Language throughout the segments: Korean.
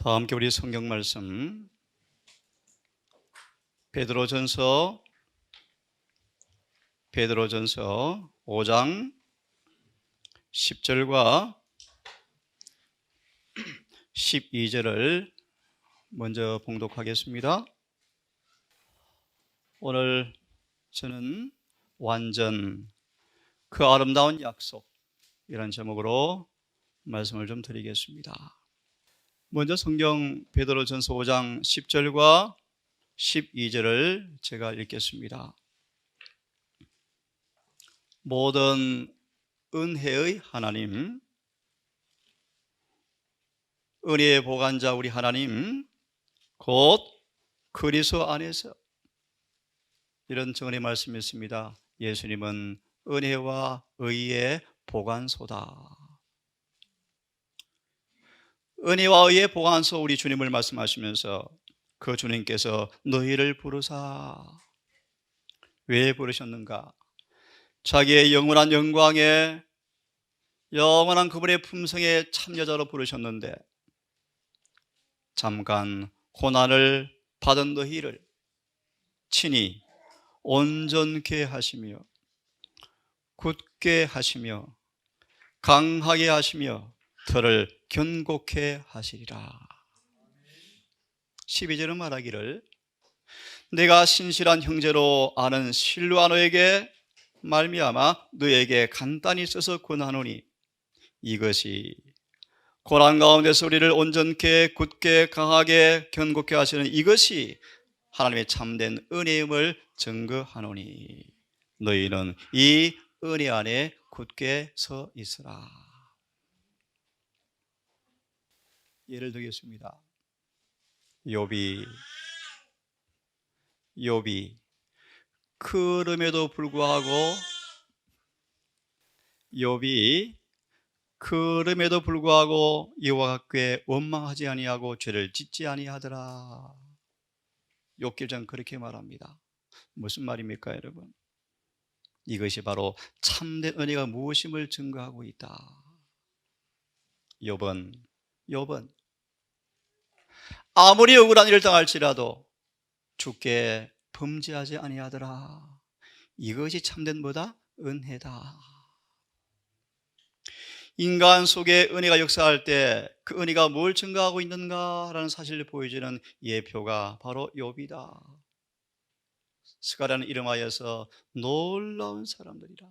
다 함께 우리 성경 말씀 베드로전서 5장 10절과 12절을 먼저 봉독하겠습니다. 오늘 저는 완전 그 아름다운 약속 이런 제목으로 말씀을 좀 드리겠습니다. 먼저 성경 베드로전서 5장 10절과 12절을 제가 읽겠습니다. 모든 은혜의 하나님, 은혜의 보관자 우리 하나님, 곧 그리스도 안에서, 이런 정언의 말씀이 있습니다. 예수님은 은혜와 의의 보관소다. 은혜와 의의 보관소 우리 주님을 말씀하시면서 그 주님께서 너희를 부르사, 왜 부르셨는가? 자기의 영원한 영광에, 영원한 그분의 품성에 참여자로 부르셨는데 잠깐 고난을 받은 너희를 친히 온전케 하시며 굳게 하시며 강하게 하시며 터를 견고케 하시리라. 12절은 말하기를 내가 신실한 형제로 아는 실루아노에게 말미암아 너에게 간단히 써서 권하노니 이것이 고난 가운데서 우리를 온전케 굳게 강하게 견고케 하시는 이것이 하나님의 참된 은혜임을 증거하노니 너희는 이 은혜 안에 굳게 서 있으라. 예를 들겠습니다. 욥이 그럼에도 불구하고 여호와 밖에 원망하지 아니하고 죄를 짓지 아니하더라. 욥기장 그렇게 말합니다. 무슨 말입니까, 여러분? 이것이 바로 참된 은혜가 무엇임을 증거하고 있다. 욥은 아무리 억울한 일을 당할지라도 주께 범죄하지 아니하더라. 이것이 참된 뭐다? 은혜다. 인간 속에 은혜가 역사할 때 그 은혜가 뭘 증거하고 있는가라는 사실을 보여주는 예표가 바로 욥이다. 스가랴는 이름하여서 놀라운 사람들이라.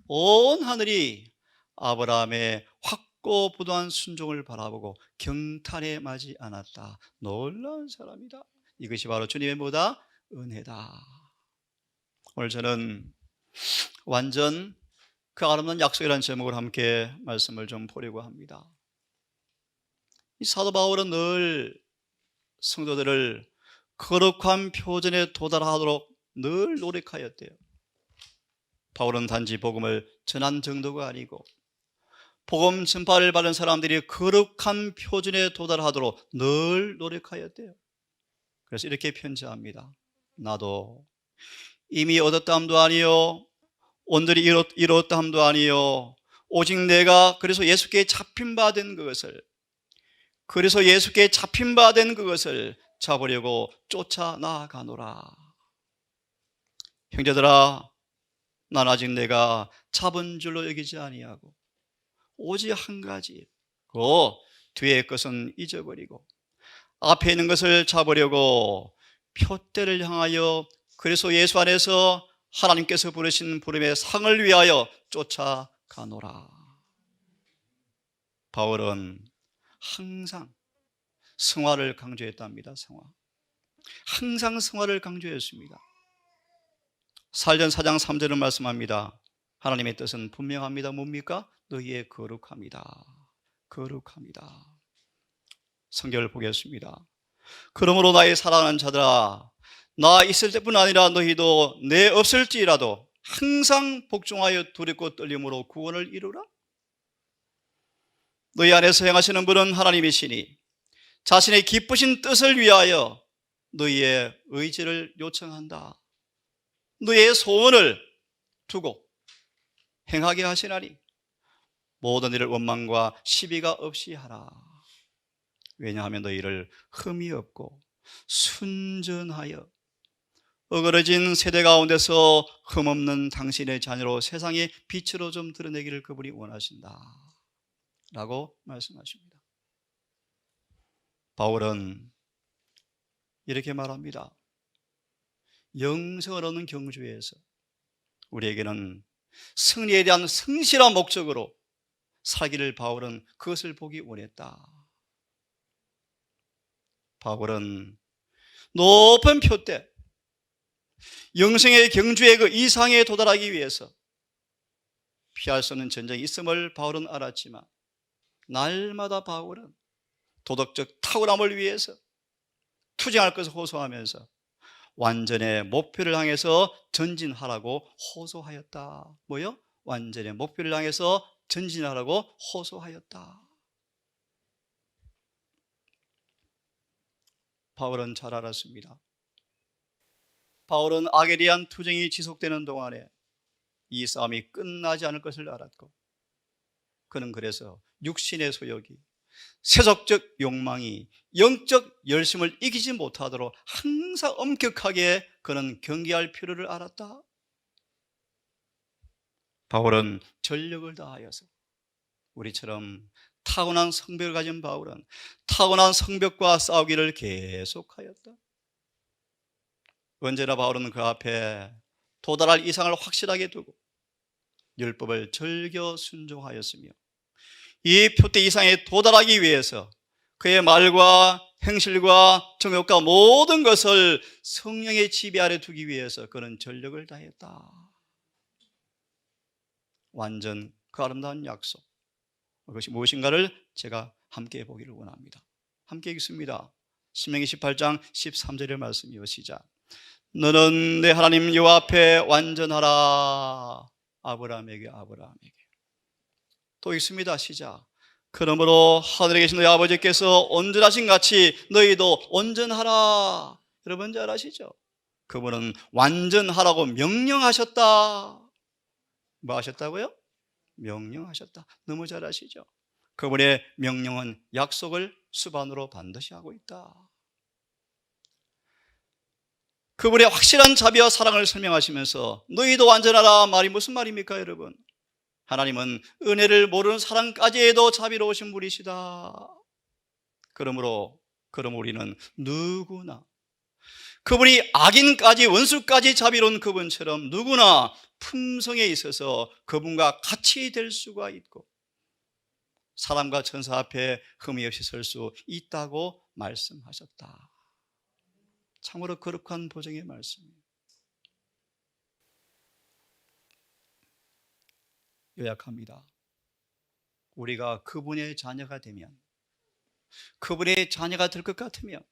온 하늘이 아브라함의 확고부도한 순종을 바라보고 경탄에 맞지 않았다. 놀라운 사람이다. 이것이 바로 주님의 뭐다? 은혜다. 오늘 저는 완전 그 아름다운 약속이라는 제목을 함께 말씀을 좀 보려고 합니다. 이 사도 바울은 늘 성도들을 거룩한 표준에 도달하도록 늘 노력하였대요. 바울은 단지 복음을 전한 정도가 아니고 복음 전파를 받은 사람들이 거룩한 표준에 도달하도록 늘 노력하였대요. 그래서 이렇게 편지합니다. 나도 이미 얻었다함도 아니요 온전히 이루었다함도 아니요 오직 내가 그래서 예수께 잡힌 바 된 그것을 잡으려고 쫓아 나아가노라. 형제들아, 난 아직 내가 잡은 줄로 여기지 아니하고 오직 한 가지, 그 뒤의 것은 잊어버리고 앞에 있는 것을 잡으려고 표대를 향하여 그래서 예수 안에서 하나님께서 부르신 부름의 상을 위하여 쫓아가노라. 바울은 항상 성화를 강조했답니다. 항상 성화를 강조했습니다. 사도행전 4장 3절은 말씀합니다. 하나님의 뜻은 분명합니다. 뭡니까? 너희의 거룩함이다. 성경을 보겠습니다. 그러므로 나의 사랑하는 자들아, 나 있을 때뿐 아니라 너희도 내 없을지라도 항상 복종하여 두렵고 떨림으로 구원을 이루라. 너희 안에서 행하시는 분은 하나님이시니 자신의 기쁘신 뜻을 위하여 너희의 의지를 요청한다. 너희의 소원을 두고 행하게 하시나니 모든 일을 원망과 시비가 없이 하라. 왜냐하면 너희를 흠이 없고 순전하여 어그러진 세대 가운데서 흠없는 당신의 자녀로 세상의 빛으로 좀 드러내기를 그분이 원하신다 라고 말씀하십니다. 바울은 이렇게 말합니다. 영생을 얻는 경주에서 우리에게는 승리에 대한 성실한 목적으로 살기를 바울은 그것을 보기 원했다. 바울은 높은 표대 영생의 경주의 그 이상에 도달하기 위해서 피할 수 없는 전쟁이 있음을 바울은 알았지만 날마다 바울은 도덕적 탁월함을 위해서 투쟁할 것을 호소하면서 완전의 목표를 향해서 전진하라고 호소하였다. 뭐요? 완전의 목표를 향해서 전진하라고 호소하였다. 바울은 잘 알았습니다. 바울은 악에 대한 투쟁이 지속되는 동안에 이 싸움이 끝나지 않을 것을 알았고, 그는 그래서 육신의 소욕이, 세속적 욕망이 영적 열심을 이기지 못하도록 항상 엄격하게 그는 경계할 필요를 알았다. 바울은 전력을 다하여서 우리처럼 타고난 성벽을 가진 바울은 타고난 성벽과 싸우기를 계속하였다. 언제나 바울은 그 앞에 도달할 이상을 확실하게 두고 율법을 절겨 순종하였으며 이 표대 이상에 도달하기 위해서 그의 말과 행실과 정욕과 모든 것을 성령의 지배 아래 두기 위해서 그는 전력을 다했다. 완전 그 아름다운 약속, 그것이 무엇인가를 제가 함께 보기를 원합니다. 함께 읽습니다. 신명기 18장 13절의 말씀이요. 시작. 너는 내 하나님 여호와 앞에 완전하라. 아브라함에게. 또 읽습니다. 시작. 그러므로 하늘에 계신 너희 아버지께서 온전하신 같이 너희도 온전하라. 여러분 잘 아시죠? 그분은 완전하라고 명령하셨다. 뭐 하셨다고요? 명령하셨다. 너무 잘 아시죠? 그분의 명령은 약속을 수반으로 반드시 하고 있다. 그분의 확실한 자비와 사랑을 설명하시면서 너희도 완전하라 말이 무슨 말입니까, 여러분? 하나님은 은혜를 모르는 사람까지도 자비로우신 분이시다. 그럼 우리는 누구나 그분이 악인까지 원수까지 자비로운 그분처럼 누구나 품성에 있어서 그분과 같이 될 수가 있고 사람과 천사 앞에 흠이 없이 설 수 있다고 말씀하셨다. 참으로 거룩한 보증의 말씀이에요. 요약합니다. 우리가 그분의 자녀가 되면, 그분의 자녀가 될 것 같으면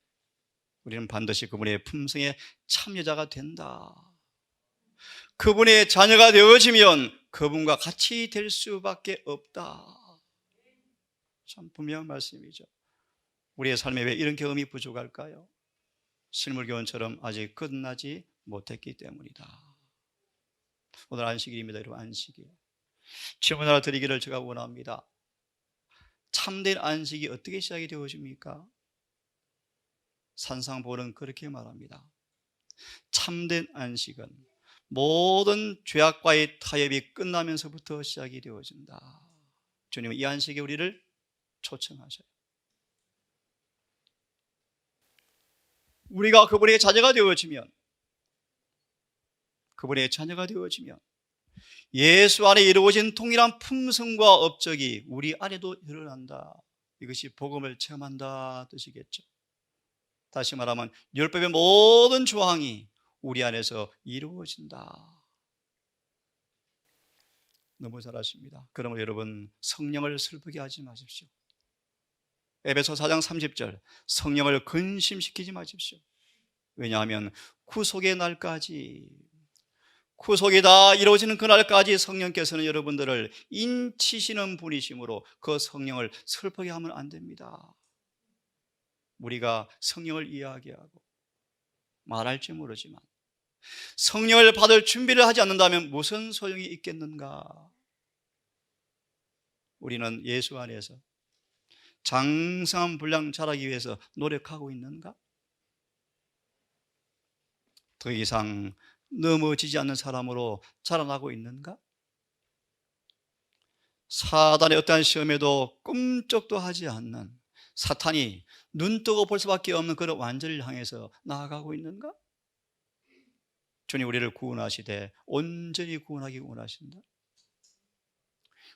우리는 반드시 그분의 품성에 참여자가 된다. 그분의 자녀가 되어지면 그분과 같이 될 수밖에 없다. 참 분명한 말씀이죠. 우리의 삶에 왜 이런 경험이 부족할까요? 실물교훈처럼 아직 끝나지 못했기 때문이다. 오늘 안식일입니다. 여러분, 안식일. 질문 하나 드리기를 제가 원합니다. 참된 안식이 어떻게 시작이 되어집니까? 산상보는 그렇게 말합니다. 참된 안식은 모든 죄악과의 타협이 끝나면서부터 시작이 되어진다. 주님은 이 안식에 우리를 초청하셔요. 우리가 그분의 자녀가 되어지면 예수 안에 이루어진 동일한 품성과 업적이 우리 안에도 일어난다. 이것이 복음을 체험한다 뜻이겠죠. 다시 말하면 율법의 모든 조항이 우리 안에서 이루어진다. 너무 잘 아십니다. 그러면 여러분, 성령을 슬프게 하지 마십시오. 에베소 4장 30절, 성령을 근심시키지 마십시오. 왜냐하면 구속의 날까지, 구속이 다 이루어지는 그날까지 성령께서는 여러분들을 인치시는 분이시므로 그 성령을 슬프게 하면 안 됩니다. 우리가 성령을 이해하게 하고 말할지 모르지만 성령을 받을 준비를 하지 않는다면 무슨 소용이 있겠는가? 우리는 예수 안에서 장성한 분량 자라기 위해서 노력하고 있는가? 더 이상 넘어지지 않는 사람으로 자라나고 있는가? 사단의 어떠한 시험에도 꿈쩍도 하지 않는, 사탄이 눈뜨고 볼 수밖에 없는 그런 완전을 향해서 나아가고 있는가? 주님 우리를 구원하시되 온전히 구원하기 원하신다.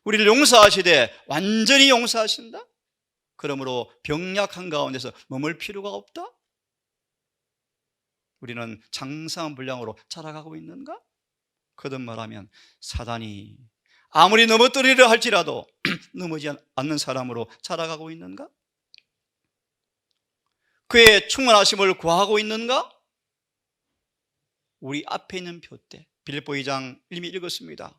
우리를 용서하시되 완전히 용서하신다. 그러므로 병약한 가운데서 머물 필요가 없다. 우리는 장성한 분량으로 자라가고 있는가? 거듭 말하면 사단이 아무리 넘어뜨리려 할지라도 넘어지지 않는 사람으로 자라가고 있는가? 그의 충만하심을 구하고 있는가? 우리 앞에 있는 표대, 빌립보 2장 이미 읽었습니다.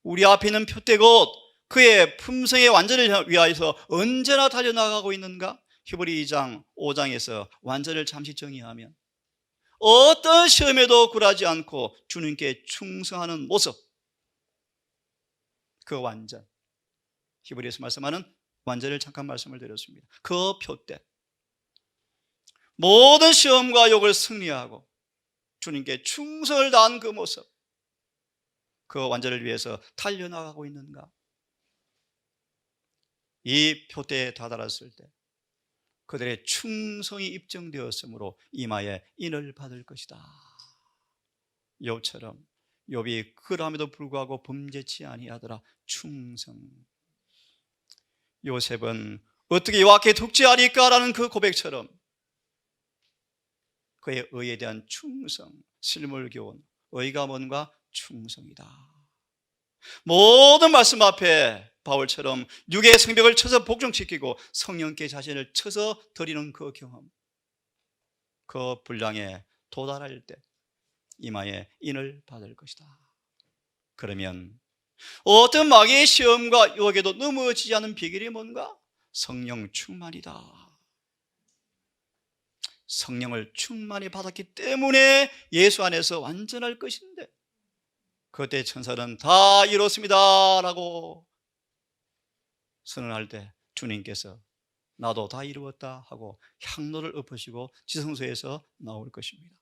우리 앞에 있는 표대 곧 그의 품성의 완전을 위하여서 언제나 달려나가고 있는가? 히브리 2장 5장에서 완전을 잠시 정의하면 어떤 시험에도 굴하지 않고 주님께 충성하는 모습, 그 완전, 히브리에서 말씀하는 완전을 잠깐 말씀을 드렸습니다. 그 표대, 모든 시험과 욕을 승리하고 주님께 충성을 다한 그 모습, 그 완전을 위해서 달려나가고 있는가? 이 표대에 다다랐을 때 그들의 충성이 입증되었으므로 이마에 인을 받을 것이다. 욥처럼 욥이 그럼에도 불구하고 범죄치 아니하더라. 충성. 요셉은 어떻게 여호와께 독재하리까라는 그 고백처럼 그의 의에 대한 충성, 실물교훈, 의가 뭔가 충성이다. 모든 말씀 앞에 바울처럼 육의 성벽을 쳐서 복종시키고 성령께 자신을 쳐서 드리는 그 경험, 그 분량에 도달할 때 이마에 인을 받을 것이다. 그러면 어떤 마귀의 시험과 유혹에도 넘어지지 않은 비결이 뭔가? 성령 충만이다. 성령을 충만히 받았기 때문에 예수 안에서 완전할 것인데, 그때 천사는 다 이뤘습니다 라고 선언할 때 주님께서 나도 다 이루었다 하고 향로를 엎으시고 지성소에서 나올 것입니다.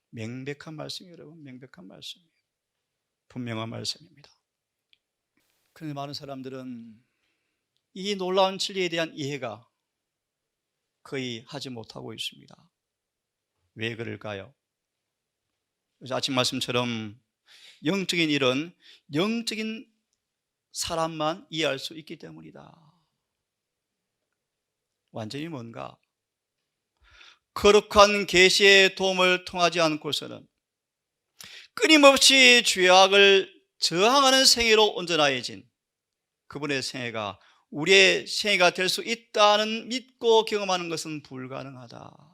명백한 말씀이에요, 여러분. 명백한 말씀이에요. 분명한 말씀입니다. 그런데 많은 사람들은 이 놀라운 진리에 대한 이해가 거의 하지 못하고 있습니다. 왜 그럴까요? 아침 말씀처럼 영적인 일은 영적인 사람만 이해할 수 있기 때문이다. 완전히 뭔가? 거룩한 계시의 도움을 통하지 않고서는 끊임없이 죄악을 저항하는 생애로 온전하여진 그분의 생애가 우리의 생애가 될 수 있다는 믿고 경험하는 것은 불가능하다.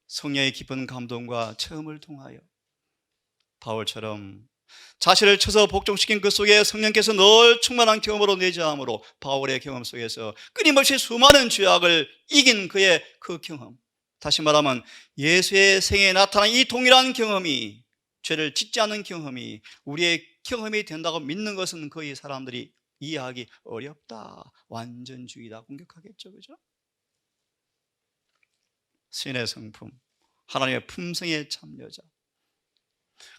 성령의 깊은 감동과 체험을 통하여 바울처럼 자신을 쳐서 복종시킨 그 속에 성령께서 늘 충만한 경험으로 내재함으로 바울의 경험 속에서 끊임없이 수많은 죄악을 이긴 그의 그 경험, 다시 말하면 예수의 생애에 나타난 이 동일한 경험이, 죄를 짓지 않는 경험이 우리의 경험이 된다고 믿는 것은 거의 사람들이 이해하기 어렵다. 완전주의다. 공격하겠죠, 그죠? 신의 성품, 하나님의 품성의 참여자,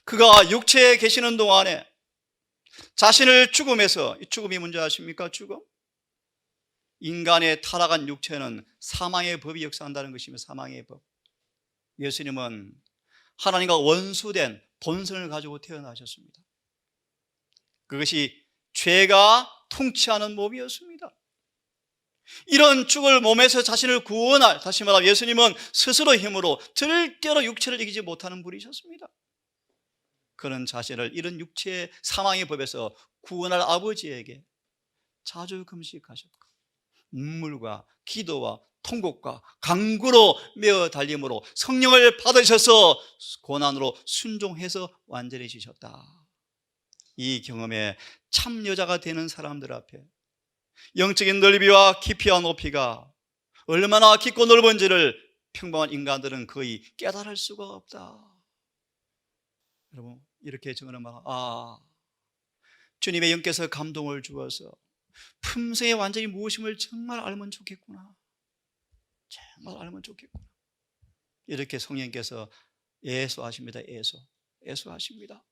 그가 육체에 계시는 동안에 자신을 죽음에서, 이 죽음이 뭔지 아십니까? 죽음? 인간의 타락한 육체는 사망의 법이 역사한다는 것이며 사망의 법. 예수님은 하나님과 원수된 본성을 가지고 태어나셨습니다. 그것이 죄가 통치하는 몸이었습니다. 이런 죽을 몸에서 자신을 구원할, 다시 말하면 예수님은 스스로 힘으로 절대로 육체를 이기지 못하는 분이셨습니다. 그는 자신을 이런 육체의 사망의 법에서 구원할 아버지에게 자주 금식하셨고 눈물과 기도와 통곡과 간구로 메어 달림으로 성령을 받으셔서 고난으로 순종해서 완전해지셨다. 이 경험에 참여자가 되는 사람들 앞에 영적인 넓이와 깊이와 높이가 얼마나 깊고 넓은지를 평범한 인간들은 거의 깨달을 수가 없다. 여러분, 이렇게 정언을 말하면 주님의 영께서 감동을 주어서 품성의 완전히 무엇임을 정말 알면 좋겠구나. 정말 알면 좋겠구나. 이렇게 성령께서 예수하십니다. 예수하십니다.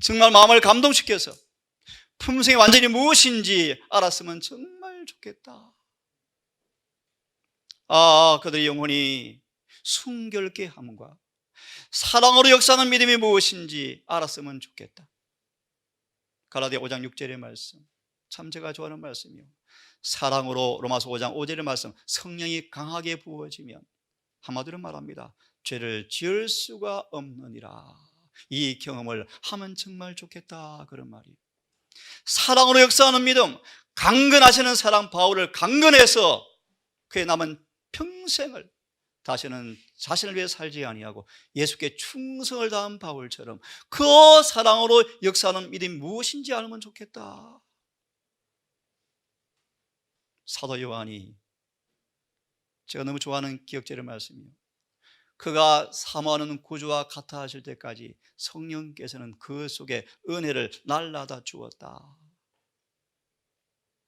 정말 마음을 감동시켜서 품성이 완전히 무엇인지 알았으면 정말 좋겠다. 그들의 영혼이 순결케 함과 사랑으로 역사하는 믿음이 무엇인지 알았으면 좋겠다. 갈라디아 5장 6절의 말씀, 참 제가 좋아하는 말씀이요, 사랑으로 로마서 5장 5절의 말씀, 성령이 강하게 부어지면 한마디로 말합니다, 죄를 지을 수가 없느니라. 이 경험을 하면 정말 좋겠다, 그런 말이에요. 사랑으로 역사하는 믿음, 강건하시는 사랑 바울을 강건해서 그의 남은 평생을 다시는 자신을 위해 살지 아니하고 예수께 충성을 다한 바울처럼 그 사랑으로 역사하는 믿음이 무엇인지 알면 좋겠다. 사도 요한이, 제가 너무 좋아하는 기억절의 말씀이요, 그가 사모하는 구주와 같아 하실 때까지 성령께서는 그 속에 은혜를 날라다 주었다.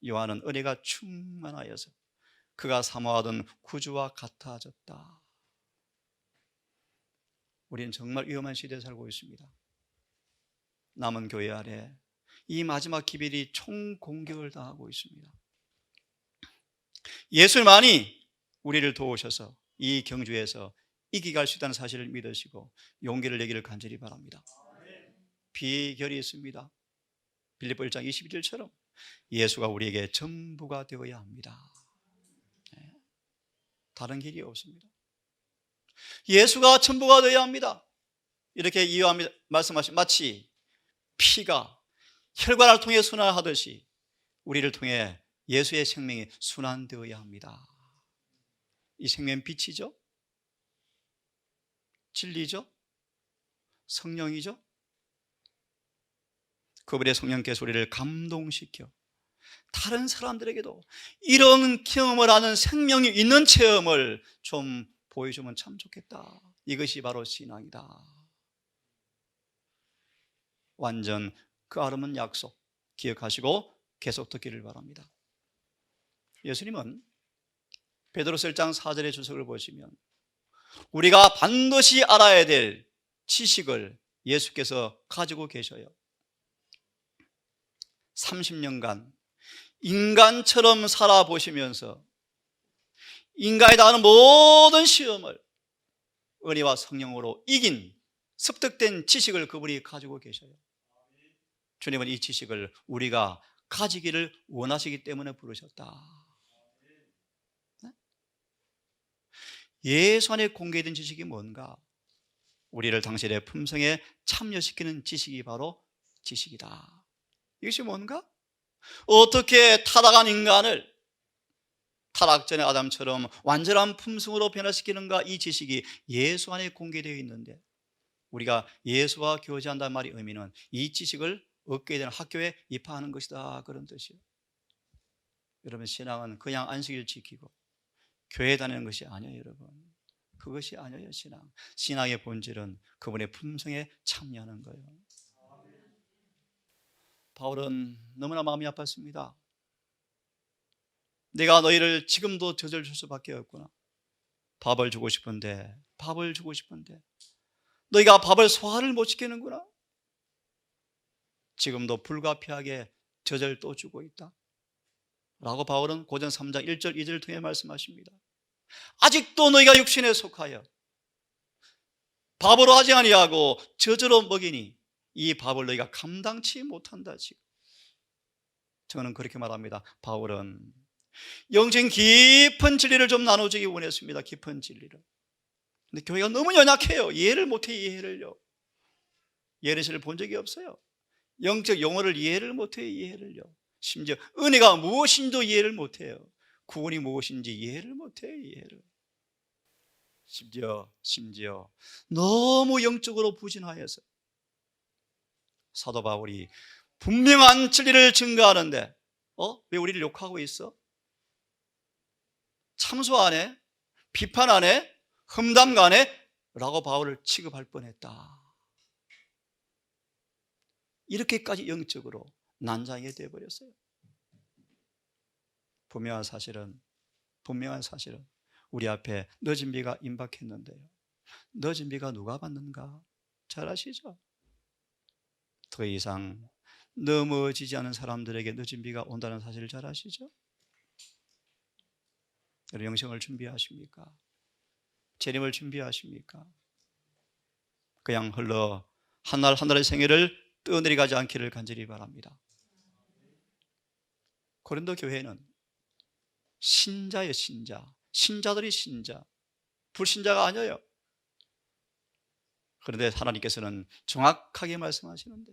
요한은 은혜가 충만하여서 그가 사모하던 구주와 같아졌다. 우리는 정말 위험한 시대에 살고 있습니다. 남은 교회 아래 이 마지막 기별이 총공격을 당하고 있습니다. 예수님만이 우리를 도우셔서 이 경주에서 이기갈 수 있다는 사실을 믿으시고 용기를 내기를 간절히 바랍니다. 비결이 있습니다. 빌립보 1장 21절처럼 예수가 우리에게 전부가 되어야 합니다. 다른 길이 없습니다. 예수가 전부가 되어야 합니다. 이렇게 이해합니다. 말씀하신, 마치 피가 혈관을 통해 순환하듯이 우리를 통해 예수의 생명이 순환되어야 합니다. 이 생명은 빛이죠, 진리죠, 성령이죠. 그분의 성령께서 우리를 감동시켜 다른 사람들에게도 이런 경험을 하는 생명이 있는 체험을 좀 보여주면 참 좋겠다. 이것이 바로 신앙이다. 완전 그 아름다운 약속 기억하시고 계속 듣기를 바랍니다. 예수님은 베드로서 1장 4절의 주석을 보시면 우리가 반드시 알아야 될 지식을 예수께서 가지고 계셔요. 30년간 인간처럼 살아보시면서 인간이 당하는 모든 시험을 은혜와 성령으로 이긴 습득된 지식을 그분이 가지고 계셔요. 주님은 이 지식을 우리가 가지기를 원하시기 때문에 부르셨다. 예수 안에 공개된 지식이 뭔가? 우리를 당신의 품성에 참여시키는 지식이 바로 지식이다. 이것이 뭔가? 어떻게 타락한 인간을 타락 전의 아담처럼 완전한 품성으로 변화시키는가? 이 지식이 예수 안에 공개되어 있는데 우리가 예수와 교제한다는 말의 의미는 이 지식을 얻게 되는 학교에 입학하는 것이다, 그런 뜻이에요. 여러분, 신앙은 그냥 안식일 지키고 교회 다니는 것이 아니에요. 여러분, 그것이 아니에요. 신앙의 본질은 그분의 품성에 참여하는 거예요. 바울은 너무나 마음이 아팠습니다. 내가 너희를 지금도 저절줄 수밖에 없구나. 밥을 주고 싶은데 너희가 밥을 소화를 못 시키는구나. 지금도 불가피하게 저절 또 주고 있다 라고 바울은 고전 3장 1절 2절을 통해 말씀하십니다. 아직도 너희가 육신에 속하여 밥으로 하지 아니하고 저절로 먹이니 이 밥을 너희가 감당치 못한다. 지금 저는 그렇게 말합니다. 바울은 영적인 깊은 진리를 좀 나눠주기 원했습니다. 깊은 진리를. 근데 교회가 너무 연약해요. 이해를 못해. 이해를요. 예레시를 본 적이 없어요. 영적 용어를 이해를 못해요. 이해를요. 심지어 은혜가 무엇인지도 이해를 못해요. 구원이 무엇인지 이해를 못해요. 이해를. 심지어 너무 영적으로 부진하여서 사도 바울이 분명한 진리를 증거하는데 왜 우리를 욕하고 있어? 참소 안 해? 비판 안 해? 험담 안 해? 라고 바울을 취급할 뻔했다. 이렇게까지 영적으로 난장이 되어버렸어요. 분명한 사실은 우리 앞에 늦은 비가 임박했는데요. 늦은 비가 누가 받는가? 잘 아시죠? 더 이상 넘어지지 않은 사람들에게 늦은 비가 온다는 사실을 잘 아시죠? 여러분, 영생을 준비하십니까? 재림을 준비하십니까? 그냥 흘러 한 날 한 날의 생애를 떠내려가지 않기를 간절히 바랍니다. 고린도 교회는 신자예요, 신자. 신자들이 신자, 불신자가 아니에요. 그런데 하나님께서는 정확하게 말씀하시는데,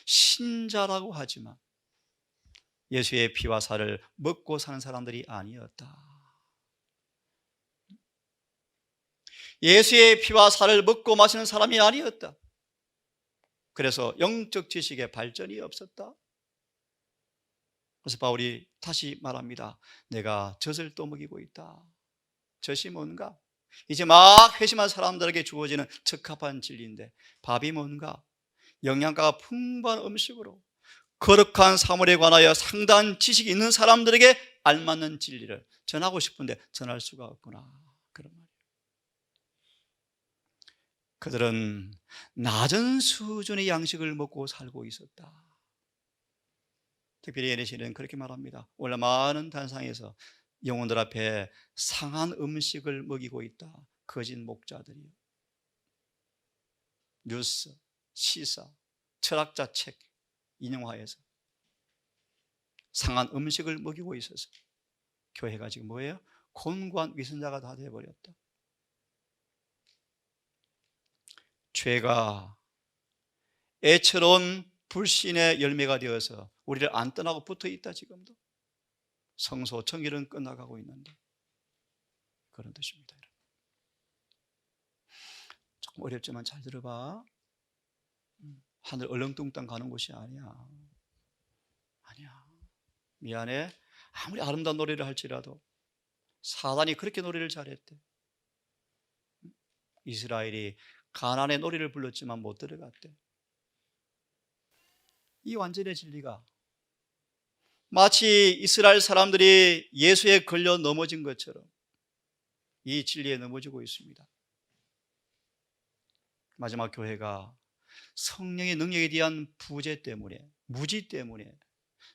신자라고 하지만 예수의 피와 살을 먹고 사는 사람들이 아니었다. 예수의 피와 살을 먹고 마시는 사람이 아니었다. 그래서 영적 지식의 발전이 없었다. 그래서 바울이 다시 말합니다. 내가 젖을 떠먹이고 있다. 젖이 뭔가? 이제 막 회심한 사람들에게 주어지는 적합한 진리인데, 밥이 뭔가? 영양가가 풍부한 음식으로 거룩한 사물에 관하여 상당한 지식이 있는 사람들에게 알맞는 진리를 전하고 싶은데 전할 수가 없구나, 그런 말이에요. 그들은 낮은 수준의 양식을 먹고 살고 있었다. 특별히 에레시는 그렇게 말합니다. 원래 많은 단상에서 영혼들 앞에 상한 음식을 먹이고 있다. 거짓 목자들이요. 뉴스, 시사, 철학자 책 인용하여서 상한 음식을 먹이고 있어서 교회가 지금 뭐예요? 곤고한 위선자가 다 되어버렸다. 죄가 애처로운 불신의 열매가 되어서 우리를 안 떠나고 붙어 있다. 지금도 성소 정결은 끝나가고 있는데, 그런 뜻입니다. 조금 어렵지만 잘 들어봐. 하늘 얼렁뚱땅 가는 곳이 아니야. 미안해. 아무리 아름다운 노래를 할지라도 사단이 그렇게 노래를 잘했대. 이스라엘이 가나안의 노래를 불렀지만 못 들어갔대. 이 완전의 진리가 마치 이스라엘 사람들이 예수에 걸려 넘어진 것처럼 이 진리에 넘어지고 있습니다. 마지막 교회가 성령의 능력에 대한 부재 때문에, 무지 때문에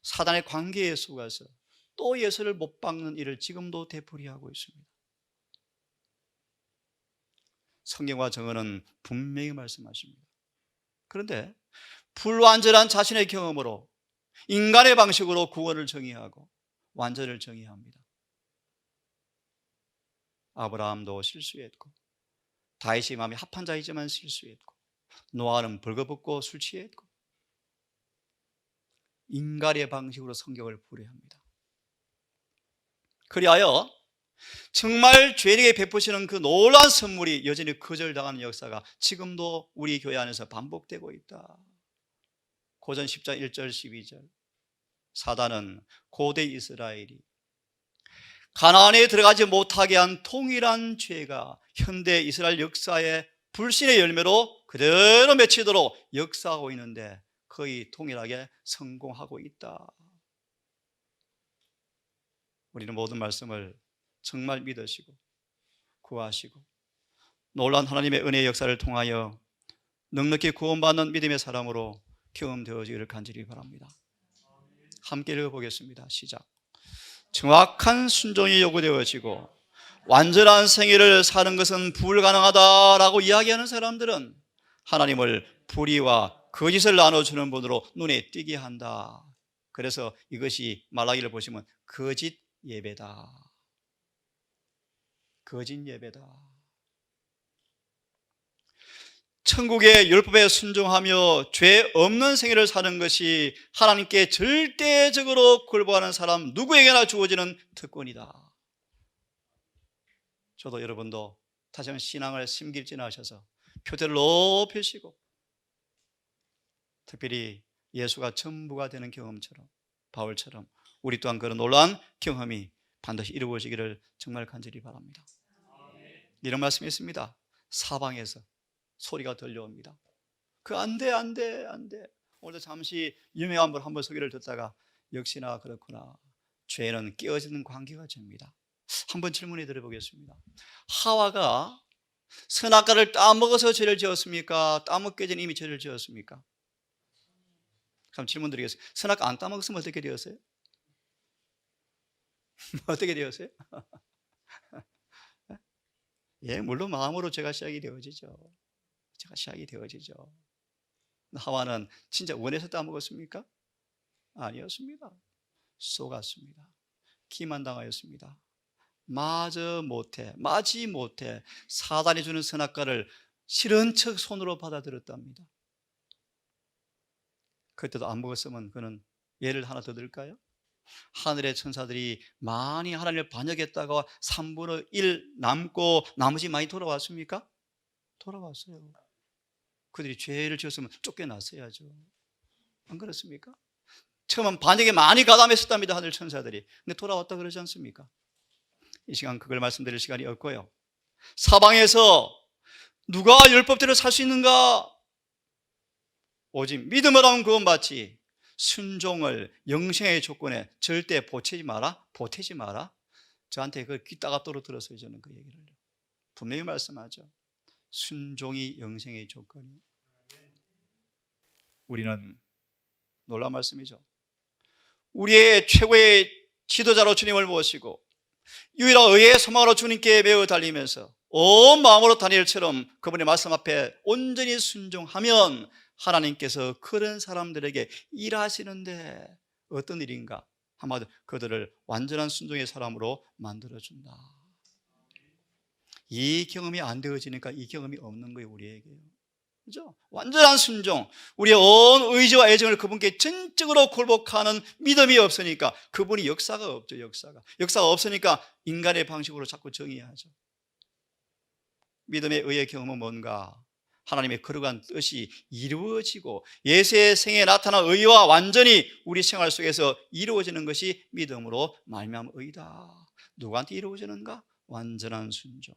사단의 관계에 속아서 또 예수를 못 박는 일을 지금도 되풀이하고 있습니다. 성경과 정언은 분명히 말씀하십니다. 그런데 불완전한 자신의 경험으로 인간의 방식으로 구원을 정의하고 완전을 정의합니다. 아브라함도 실수했고, 다윗이 마음이 합한 자이지만 실수했고, 노아는 벌거벗고 술 취했고, 인간의 방식으로 성경을 풀이합니다. 그리하여 정말 죄인에게 베푸시는 그 놀라운 선물이 여전히 거절당하는 역사가 지금도 우리 교회 안에서 반복되고 있다. 고전 10장 1절 12절, 사단은 고대 이스라엘이 가나안에 들어가지 못하게 한 동일한 죄가 현대 이스라엘 역사의 불신의 열매로 그대로 맺히도록 역사하고 있는데 거의 동일하게 성공하고 있다. 우리는 모든 말씀을 정말 믿으시고 구하시고 놀라운 하나님의 은혜의 역사를 통하여 넉넉히 구원받는 믿음의 사람으로 경험되어지기를 간절히 바랍니다. 함께 읽어보겠습니다. 시작. 정확한 순종이 요구되어지고 완전한 생애를 사는 것은 불가능하다라고 이야기하는 사람들은 하나님을 불의와 거짓을 나눠주는 분으로 눈에 띄게 한다. 그래서 이것이 말라기를 보시면 거짓 예배다. 거짓 예배다. 천국의 율법에 순종하며 죄 없는 생애를 사는 것이 하나님께 절대적으로 굴복하는 사람 누구에게나 주어지는 특권이다. 저도 여러분도 다시 한번 신앙을 심길진하셔서 표대를 높이시고 특별히 예수가 전부가 되는 경험처럼 바울처럼 우리 또한 그런 놀라운 경험이 반드시 이루어지기를 정말 간절히 바랍니다. 이런 말씀이 있습니다. 사방에서 소리가 들려옵니다. 그 안 돼, 안 돼, 안 돼. 오늘도 잠시 유명한 분 한 번 소개를 듣다가 역시나 그렇구나. 죄는 깨어지는 관계가 됩니다. 한번 질문해 드려보겠습니다. 하와가 선악과를 따먹어서 죄를 지었습니까? 따먹기 전에 이미 죄를 지었습니까? 그럼 질문 드리겠습니다. 선악과 안 따먹었으면 어떻게 되었어요? 어떻게 되었어요? 예, 물론 마음으로 죄가 시작이 되어지죠. 죄가 시작이 되어지죠. 하와는 진짜 원해서 따먹었습니까? 아니었습니다. 속았습니다. 기만당하였습니다. 마지 못해 사단이 주는 선악과를 싫은 척 손으로 받아들였답니다. 그때도 안 먹었으면 그는 예를 하나 더 들까요? 하늘의 천사들이 많이 하나님을 반역했다가 3분의 1 남고 나머지 많이 돌아왔습니까? 돌아왔어요. 그들이 죄를 지었으면 쫓겨났어야죠. 안 그렇습니까? 처음은 반역에 많이 가담했었답니다. 하늘 천사들이. 근데 돌아왔다 그러지 않습니까? 이 시간 그걸 말씀드릴 시간이 없고요. 사방에서 누가 율법대로 살 수 있는가? 오직 믿음을 하면 구원받지. 순종을 영생의 조건에 절대 보태지 마라. 저한테 그 귀따가 떨어뜨렸어요. 저는 그 얘기를 분명히 말씀하죠. 순종이 영생의 조건이에요. 우리는 놀라운 말씀이죠. 우리의 최고의 지도자로 주님을 모시고 유일한 의의 소망으로 주님께 매우 달리면서 온 마음으로 다니엘처럼 그분의 말씀 앞에 온전히 순종하면 하나님께서 그런 사람들에게 일하시는데 어떤 일인가? 한마디로 그들을 완전한 순종의 사람으로 만들어준다. 이 경험이 안 되어지니까 이 경험이 없는 거예요, 우리에게. 그죠? 완전한 순종, 우리의 온 의지와 애정을 그분께 전적으로 굴복하는 믿음이 없으니까 그분이 역사가 없죠. 역사가 없으니까 인간의 방식으로 자꾸 정의하죠. 믿음의 의의 경험은 뭔가? 하나님의 거룩한 뜻이 이루어지고 예수의 생에 나타난 의와 완전히 우리 생활 속에서 이루어지는 것이 믿음으로 말미암은 의다. 누구한테 이루어지는가? 완전한 순종.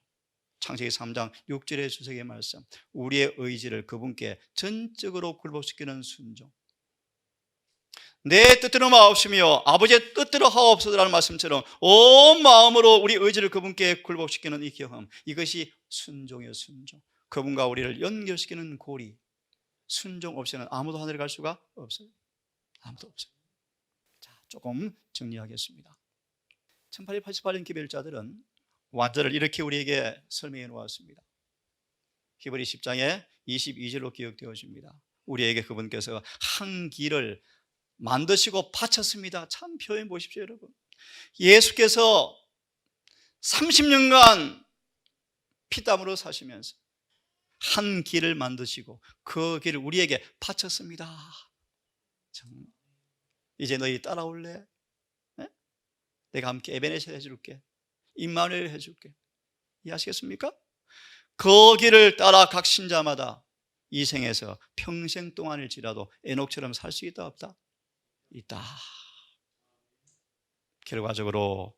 창세기 3장 6절의 주석의 말씀, 우리의 의지를 그분께 전적으로 굴복시키는 순종. 내 뜻대로 마옵시며 아버지의 뜻대로 하옵소서라는 말씀처럼 온 마음으로 우리 의지를 그분께 굴복시키는 이 경험, 이것이 순종이요, 순종. 그분과 우리를 연결시키는 고리. 순종 없이는 아무도 하늘에 갈 수가 없어요. 아무도 없어요. 자, 조금 정리하겠습니다. 1888년 기별자들은 완전을 이렇게 우리에게 설명해 놓았습니다. 히브리 10장에 22절로 기억되어집니다. 우리에게 그분께서 한 길을 만드시고 바쳤습니다. 참 표현 보십시오, 여러분. 예수께서 30년간 피땀으로 사시면서 한 길을 만드시고 그 길을 우리에게 바쳤습니다. 이제 너희 따라올래? 네? 내가 함께 에베네셀 해줄게. 임마누엘 해줄게. 이해하시겠습니까? 그 길을 따라 각 신자마다 이 생에서 평생 동안일지라도 에녹처럼 살 수 있다 없다? 있다. 결과적으로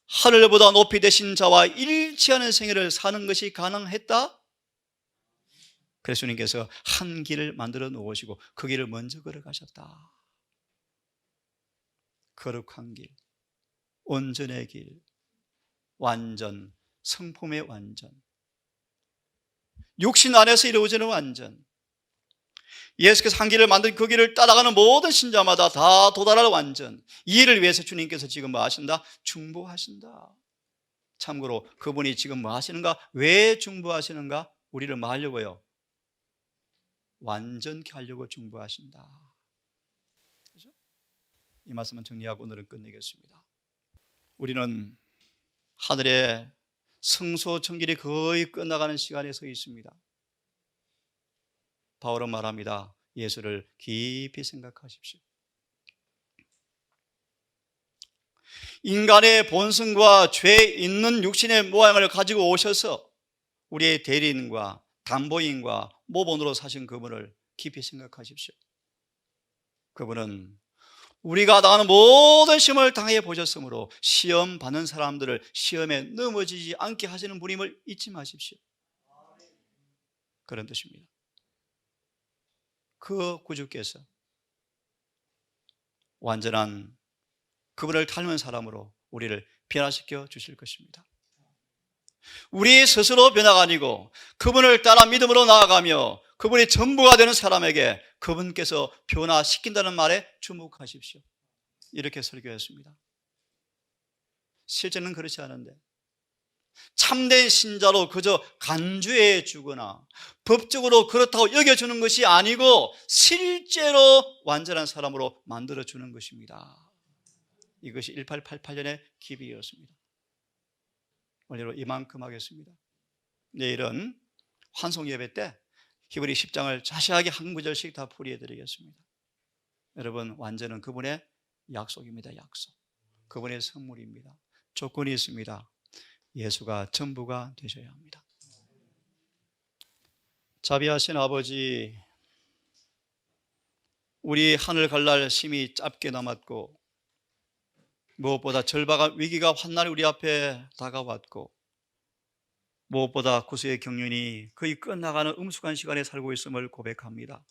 하늘보다 높이 되신 자와 일치하는 생애를 사는 것이 가능했다? 그래서 주님께서 한 길을 만들어 놓으시고 그 길을 먼저 걸어가셨다. 거룩한 길, 온전의 길, 완전, 성품의 완전, 육신 안에서 이루어지는 완전. 예수께서 한 길을 만든 그 길을 따라가는 모든 신자마다 다 도달할 완전. 이 일을 위해서 주님께서 지금 뭐 하신다? 중보하신다. 참고로 그분이 지금 뭐 하시는가? 왜 중보하시는가? 우리를 뭐 하려고요? 완전케 하려고 중보하신다. 그렇죠? 이 말씀은 정리하고 오늘은 끝내겠습니다. 우리는 하늘의 성소 정결이 거의 끝나가는 시간에 서 있습니다. 바울은 말합니다. 예수를 깊이 생각하십시오. 인간의 본성과 죄 있는 육신의 모양을 가지고 오셔서 우리의 대리인과 담보인과 모본으로 사신 그분을 깊이 생각하십시오. 그분은 우리가 당하는 모든 시험을 당해 보셨으므로 시험 받는 사람들을 시험에 넘어지지 않게 하시는 분임을 잊지 마십시오. 그런 뜻입니다. 그 구주께서 완전한 그분을 닮은 사람으로 우리를 변화시켜 주실 것입니다. 우리 스스로 변화가 아니고 그분을 따라 믿음으로 나아가며 그분이 전부가 되는 사람에게 그분께서 변화시킨다는 말에 주목하십시오. 이렇게 설교했습니다. 실제는 그렇지 않은데 참된 신자로 그저 간주해 주거나 법적으로 그렇다고 여겨주는 것이 아니고 실제로 완전한 사람으로 만들어주는 것입니다. 이것이 1888년의 기비였습니다. 오늘로 이만큼 하겠습니다. 내일은 환송예배 때 히브리 10장을 자세하게 한 구절씩 다 풀이해 드리겠습니다. 여러분, 완전은 그분의 약속입니다. 약속. 그분의 선물입니다. 조건이 있습니다. 예수가 전부가 되셔야 합니다. 자비하신 아버지, 우리 하늘 갈 날 심히 짧게 남았고 무엇보다 절박한 위기가 환난이 우리 앞에 다가왔고 무엇보다 구수의 경륜이 거의 끝나가는 음숙한 시간에 살고 있음을 고백합니다.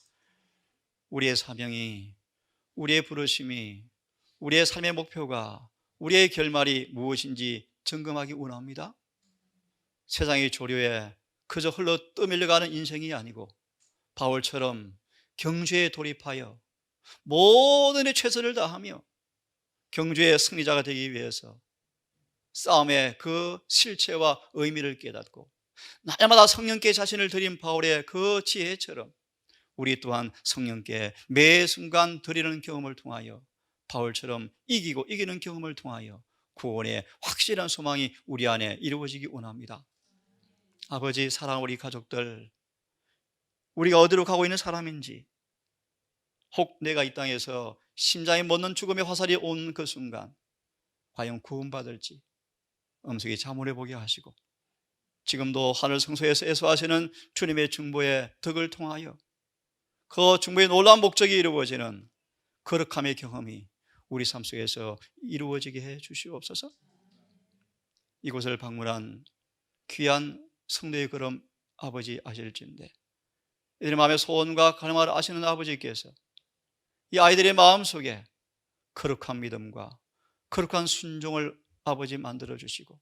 우리의 사명이, 우리의 부르심이, 우리의 삶의 목표가, 우리의 결말이 무엇인지 점검하기 원합니다. 세상의 조류에 그저 흘러 떠밀려가는 인생이 아니고 바울처럼 경주에 돌입하여 모든 최선을 다하며 경주의 승리자가 되기 위해서 싸움의 그 실체와 의미를 깨닫고 날마다 성령께 자신을 드린 바울의 그 지혜처럼 우리 또한 성령께 매 순간 드리는 경험을 통하여 바울처럼 이기고 이기는 경험을 통하여 구원의 확실한 소망이 우리 안에 이루어지기 원합니다. 아버지, 사랑하는 우리 가족들, 우리가 어디로 가고 있는 사람인지, 혹 내가 이 땅에서 심장이 멎는 죽음의 화살이 온 그 순간 과연 구원받을지 엄숙히 자문해 보게 하시고, 지금도 하늘 성소에서 애소하시는 주님의 중보의 덕을 통하여 그 중보의 놀라운 목적이 이루어지는 거룩함의 경험이 우리 삶 속에서 이루어지게 해 주시옵소서. 이곳을 방문한 귀한 성도의 걸음 아버지 아실진데 이들의 마음의 소원과 갈망을 아시는 아버지께서 이 아이들의 마음속에 거룩한 믿음과 거룩한 순종을 아버지 만들어 주시고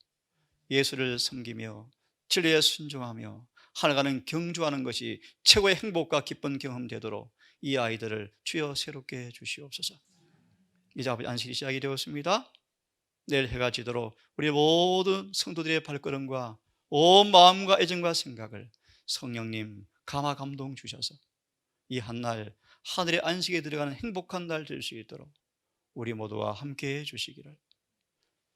예수를 섬기며 진리에 순종하며 하나가는 경주하는 것이 최고의 행복과 기쁜 경험 되도록 이 아이들을 주여 새롭게 해 주시옵소서. 이제 아버지 안식이 시작이 되었습니다. 내일 해가 지도록 우리 모든 성도들의 발걸음과 온 마음과 애정과 생각을 성령님 감화 감동 주셔서 이 한날 하늘의 안식에 들어가는 행복한 날 될 수 있도록 우리 모두와 함께 해 주시기를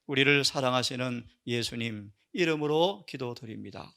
우리를 사랑하시는 예수님 이름으로 기도드립니다.